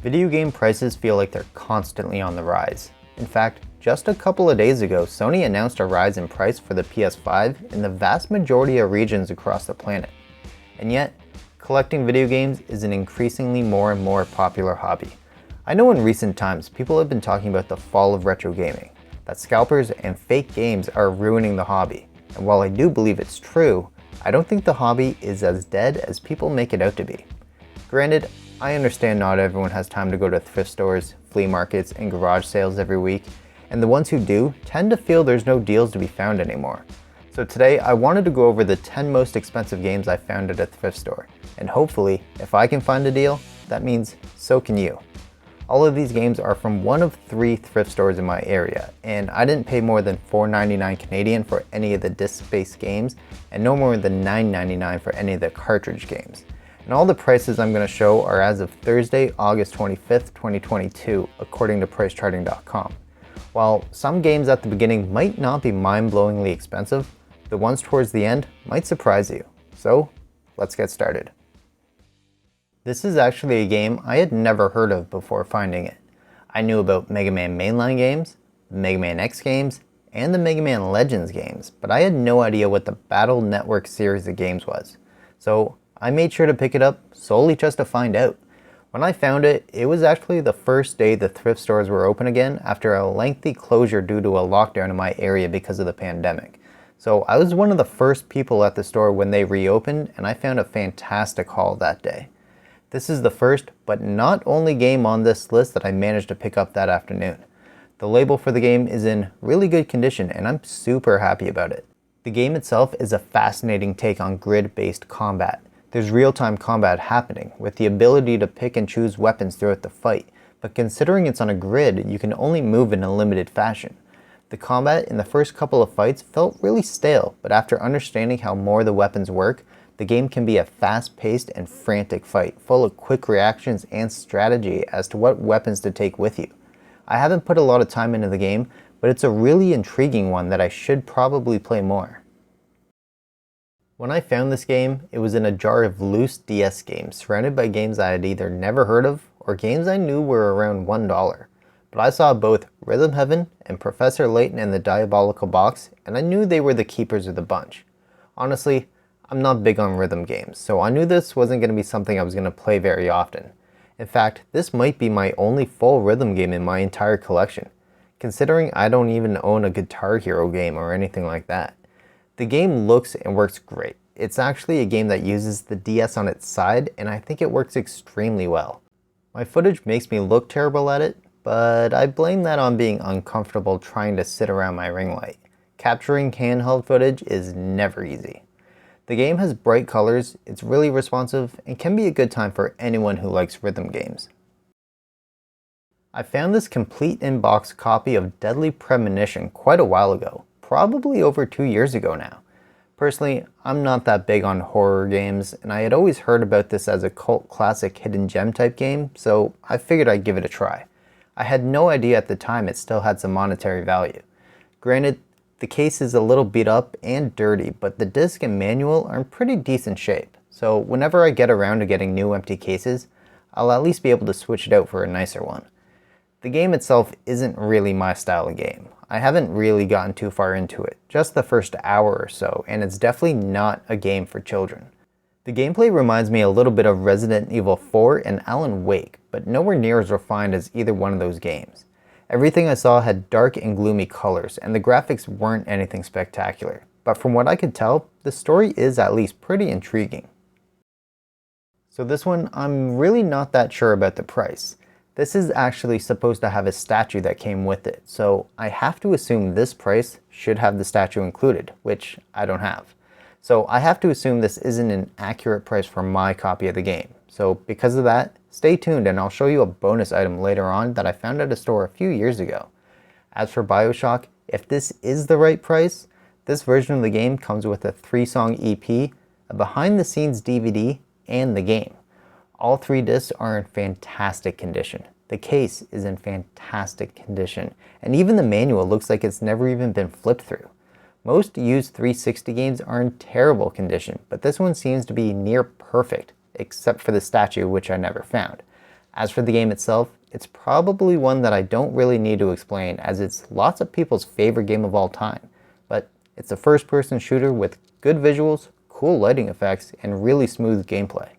Video game prices feel like they're constantly on the rise. In fact, just a couple of days ago, Sony announced a rise in price for the PS5 in the vast majority of regions across the planet. And yet, collecting video games is an increasingly more and more popular hobby. I know in recent times, people have been talking about the fall of retro gaming, that scalpers and fake games are ruining the hobby. And while I do believe it's true, I don't think the hobby is as dead as people make it out to be. Granted, I understand not everyone has time to go to thrift stores, flea markets, and garage sales every week, and the ones who do tend to feel there's no deals to be found anymore. So today I wanted to go over the 10 most expensive games I found at a thrift store, and hopefully, if I can find a deal, that means so can you. All of these games are from one of 3 thrift stores in my area, and I didn't pay more than $4.99 Canadian for any of the disc-based games, and no more than $9.99 for any of the cartridge games. And all the prices I'm going to show are as of Thursday, August 25th, 2022, according to pricecharting.com. While some games at the beginning might not be mind-blowingly expensive, the ones towards the end might surprise you. So, let's get started. This is actually a game I had never heard of before finding it. I knew about Mega Man mainline games, the Mega Man X games, and the Mega Man Legends games, but I had no idea what the Battle Network series of games was. So, I made sure to pick it up solely just to find out. When I found it, it was actually the first day the thrift stores were open again after a lengthy closure due to a lockdown in my area because of the pandemic. So I was one of the first people at the store when they reopened, and I found a fantastic haul that day. This is the first, but not only game on this list that I managed to pick up that afternoon. The label for the game is in really good condition, and I'm super happy about it. The game itself is a fascinating take on grid-based combat. There's real-time combat happening, with the ability to pick and choose weapons throughout the fight, but considering it's on a grid, you can only move in a limited fashion. The combat in the first couple of fights felt really stale, but after understanding how more the weapons work, the game can be a fast-paced and frantic fight, full of quick reactions and strategy as to what weapons to take with you. I haven't put a lot of time into the game, but it's a really intriguing one that I should probably play more. When I found this game, it was in a jar of loose DS games, surrounded by games I had either never heard of, or games I knew were around $1. But I saw both Rhythm Heaven and Professor Layton and the Diabolical Box, and I knew they were the keepers of the bunch. Honestly, I'm not big on rhythm games, so I knew this wasn't going to be something I was going to play very often. In fact, this might be my only full rhythm game in my entire collection, considering I don't even own a Guitar Hero game or anything like that. The game looks and works great. It's actually a game that uses the DS on its side, and I think it works extremely well. My footage makes me look terrible at it, but I blame that on being uncomfortable trying to sit around my ring light. Capturing handheld footage is never easy. The game has bright colors, it's really responsive, and can be a good time for anyone who likes rhythm games. I found this complete in-box copy of Deadly Premonition quite a while ago. Probably over 2 years ago now. Personally, I'm not that big on horror games, and I had always heard about this as a cult classic hidden gem type game, so I figured I'd give it a try. I had no idea at the time it still had some monetary value. Granted, the case is a little beat up and dirty, but the disc and manual are in pretty decent shape, so whenever I get around to getting new empty cases, I'll at least be able to switch it out for a nicer one. The game itself isn't really my style of game. I haven't really gotten too far into it, just the first hour or so, and it's definitely not a game for children. The gameplay reminds me a little bit of Resident Evil 4 and Alan Wake, but nowhere near as refined as either one of those games. Everything I saw had dark and gloomy colors, and the graphics weren't anything spectacular, but from what I could tell, the story is at least pretty intriguing. So this one, I'm really not that sure about the price. This is actually supposed to have a statue that came with it, so I have to assume this price should have the statue included, which I don't have. So I have to assume this isn't an accurate price for my copy of the game. So because of that, stay tuned and I'll show you a bonus item later on that I found at a store a few years ago. As for BioShock, if this is the right price, this version of the game comes with a 3-song EP, a behind-the-scenes DVD, and the game. All 3 discs are in fantastic condition. The case is in fantastic condition, and even the manual looks like it's never even been flipped through. Most used 360 games are in terrible condition, but this one seems to be near perfect, except for the statue, which I never found. As for the game itself, it's probably one that I don't really need to explain, as it's lots of people's favorite game of all time, but it's a first-person shooter with good visuals, cool lighting effects, and really smooth gameplay.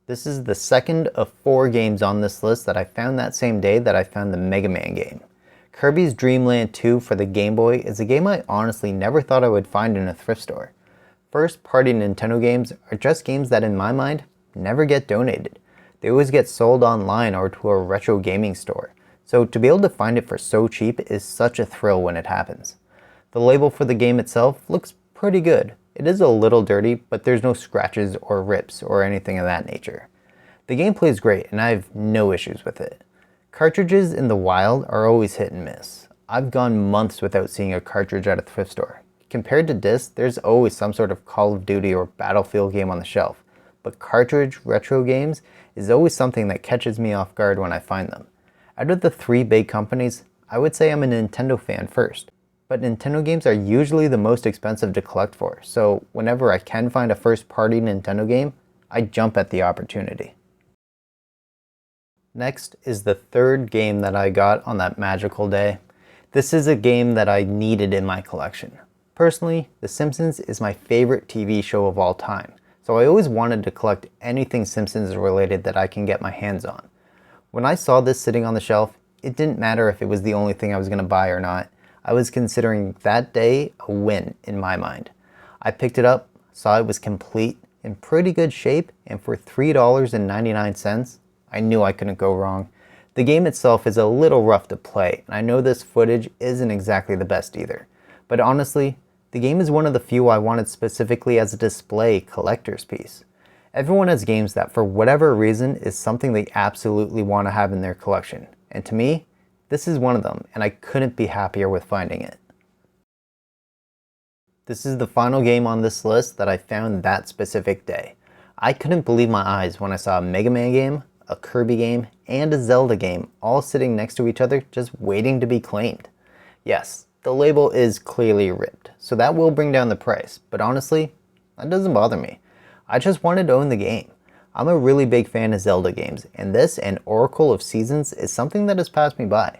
This is the second of 4 games on this list that I found that same day that I found the Mega Man game. Kirby's Dream Land 2 for the Game Boy is a game I honestly never thought I would find in a thrift store. First-party Nintendo games are just games that in my mind never get donated. They always get sold online or to a retro gaming store, so to be able to find it for so cheap is such a thrill when it happens. The label for the game itself looks pretty good. It is a little dirty, but there's no scratches or rips or anything of that nature. The gameplay is great and I have no issues with it. Cartridges in the wild are always hit and miss. I've gone months without seeing a cartridge at a thrift store. Compared to discs, there's always some sort of Call of Duty or Battlefield game on the shelf, but cartridge retro games is always something that catches me off guard when I find them. Out of the 3 big companies, I would say I'm a Nintendo fan first, but Nintendo games are usually the most expensive to collect for, so whenever I can find a first-party Nintendo game, I jump at the opportunity. Next is the 3rd game that I got on that magical day. This is a game that I needed in my collection. Personally, The Simpsons is my favorite TV show of all time, so I always wanted to collect anything Simpsons related that I can get my hands on. When I saw this sitting on the shelf, it didn't matter if it was the only thing I was going to buy or not. I was considering that day a win in my mind. I picked it up, saw it was complete, in pretty good shape, and for $3.99, I knew I couldn't go wrong. The game itself is a little rough to play, and I know this footage isn't exactly the best either. But honestly, the game is one of the few I wanted specifically as a display collector's piece. Everyone has games that for whatever reason is something they absolutely want to have in their collection, and to me, this is one of them, and I couldn't be happier with finding it. This is the final game on this list that I found that specific day. I couldn't believe my eyes when I saw a Mega Man game, a Kirby game, and a Zelda game all sitting next to each other just waiting to be claimed. Yes, the label is clearly ripped, so that will bring down the price, but honestly, that doesn't bother me. I just wanted to own the game. I'm a really big fan of Zelda games, and this and Oracle of Seasons is something that has passed me by.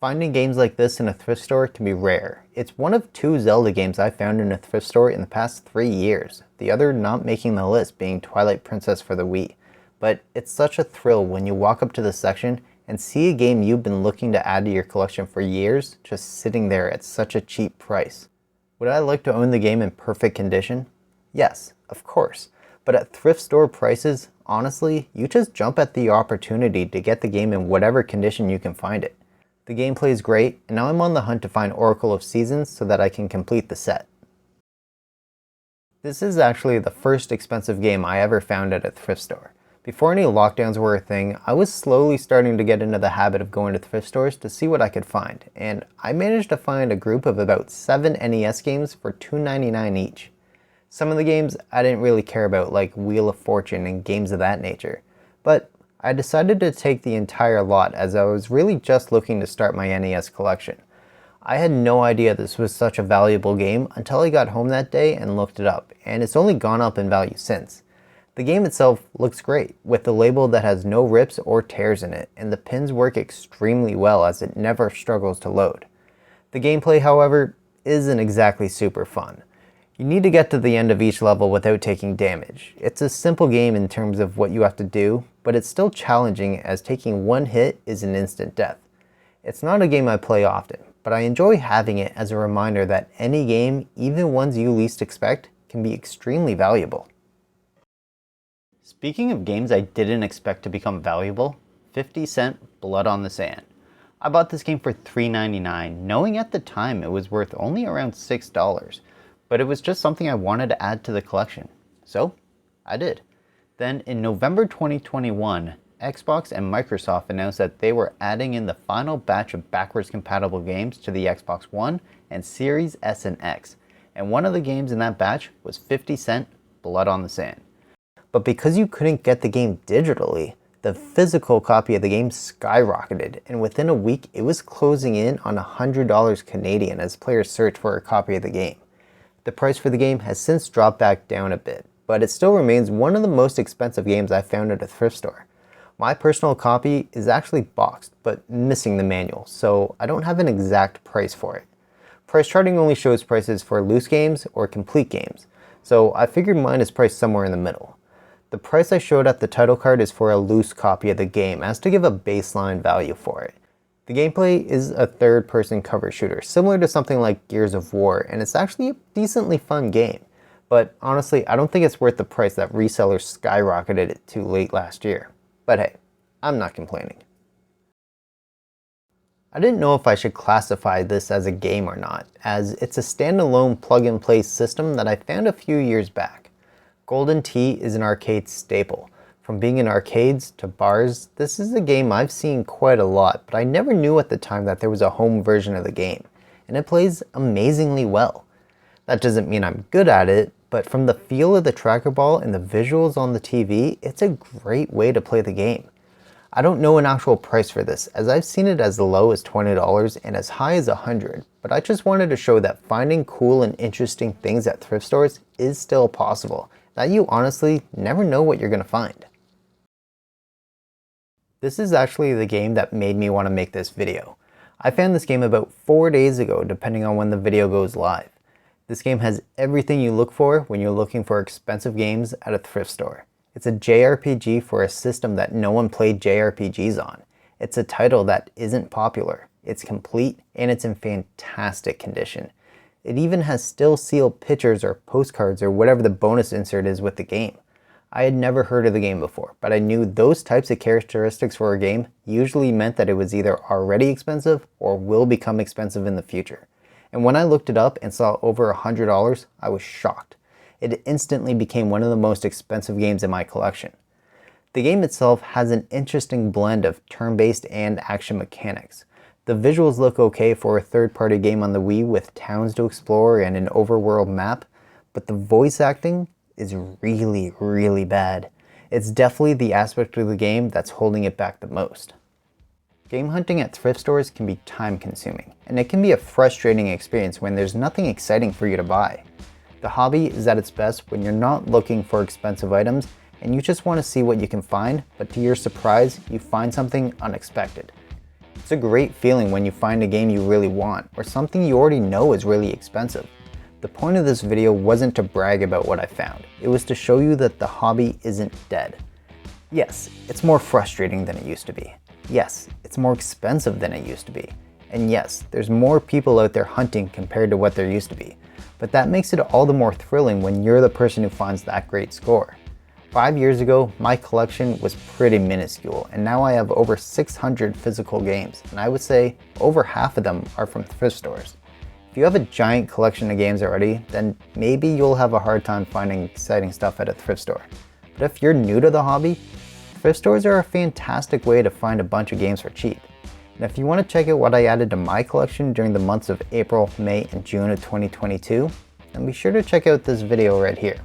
Finding games like this in a thrift store can be rare. It's one of 2 Zelda games I found in a thrift store in the past 3 years, the other not making the list being Twilight Princess for the Wii. But it's such a thrill when you walk up to the section and see a game you've been looking to add to your collection for years just sitting there at such a cheap price. Would I like to own the game in perfect condition? Yes, of course. But at thrift store prices, honestly, you just jump at the opportunity to get the game in whatever condition you can find it. The gameplay is great, and now I'm on the hunt to find Oracle of Seasons so that I can complete the set. This is actually the first expensive game I ever found at a thrift store. Before any lockdowns were a thing, I was slowly starting to get into the habit of going to thrift stores to see what I could find, and I managed to find a group of about 7 NES games for $2.99 each. Some of the games I didn't really care about, like Wheel of Fortune and games of that nature, but I decided to take the entire lot as I was really just looking to start my NES collection. I had no idea this was such a valuable game until I got home that day and looked it up, and it's only gone up in value since. The game itself looks great, with the label that has no rips or tears in it, and the pins work extremely well as it never struggles to load. The gameplay, however, isn't exactly super fun. You need to get to the end of each level without taking damage. It's a simple game in terms of what you have to do, but it's still challenging as taking one hit is an instant death. It's not a game I play often, but I enjoy having it as a reminder that any game, even ones you least expect, can be extremely valuable. Speaking of games I didn't expect to become valuable, 50 Cent Blood on the Sand. I bought this game for $3.99, knowing at the time it was worth only around $6, but it was just something I wanted to add to the collection. So, I did. Then in November 2021, Xbox and Microsoft announced that they were adding in the final batch of backwards compatible games to the Xbox One and Series S and X, and one of the games in that batch was 50 Cent Blood on the Sand. But because you couldn't get the game digitally, the physical copy of the game skyrocketed, and within a week it was closing in on $100 Canadian as players searched for a copy of the game. The price for the game has since dropped back down a bit, but it still remains one of the most expensive games I've found at a thrift store. My personal copy is actually boxed, but missing the manual, so I don't have an exact price for it. Price charting only shows prices for loose games or complete games, so I figured mine is priced somewhere in the middle. The price I showed at the title card is for a loose copy of the game, as to give a baseline value for it. The gameplay is a third-person cover shooter, similar to something like Gears of War, and it's actually a decently fun game. But honestly, I don't think it's worth the price that resellers skyrocketed it to late last year. But hey, I'm not complaining. I didn't know if I should classify this as a game or not, as it's a standalone plug-and-play system that I found a few years back. Golden Tee is an arcade staple. From being in arcades to bars, this is a game I've seen quite a lot, but I never knew at the time that there was a home version of the game, and it plays amazingly well. That doesn't mean I'm good at it, but from the feel of the tracker ball and the visuals on the TV, it's a great way to play the game. I don't know an actual price for this, as I've seen it as low as $20 and as high as $100, but I just wanted to show that finding cool and interesting things at thrift stores is still possible, that you honestly never know what you're going to find. This is actually the game that made me want to make this video. I found this game about 4 days ago, depending on when the video goes live. This game has everything you look for when you're looking for expensive games at a thrift store. It's a JRPG for a system that no one played JRPGs on. It's a title that isn't popular. It's complete and it's in fantastic condition. It even has still sealed pictures or postcards or whatever the bonus insert is with the game. I had never heard of the game before, but I knew those types of characteristics for a game usually meant that it was either already expensive or will become expensive in the future. And when I looked it up and saw over $100, I was shocked. It instantly became one of the most expensive games in my collection. The game itself has an interesting blend of turn-based and action mechanics. The visuals look okay for a third-party game on the Wii with towns to explore and an overworld map, but the voice acting is really bad. It's definitely the aspect of the game that's holding it back the most. Game hunting at thrift stores can be time consuming, and it can be a frustrating experience when there's nothing exciting for you to buy. The hobby is at its best when you're not looking for expensive items and you just want to see what you can find, but to your surprise, you find something unexpected. It's a great feeling when you find a game you really want, or something you already know is really expensive. The point of this video wasn't to brag about what I found, it was to show you that the hobby isn't dead. Yes, it's more frustrating than it used to be. Yes, it's more expensive than it used to be. And yes, there's more people out there hunting compared to what there used to be. But that makes it all the more thrilling when you're the person who finds that great score. 5 years ago, my collection was pretty minuscule, and now I have over 600 physical games, and I would say over half of them are from thrift stores. If you have a giant collection of games already, then maybe you'll have a hard time finding exciting stuff at a thrift store. But if you're new to the hobby, thrift stores are a fantastic way to find a bunch of games for cheap. And if you want to check out what I added to my collection during the months of April, May, and June of 2022, then be sure to check out this video right here.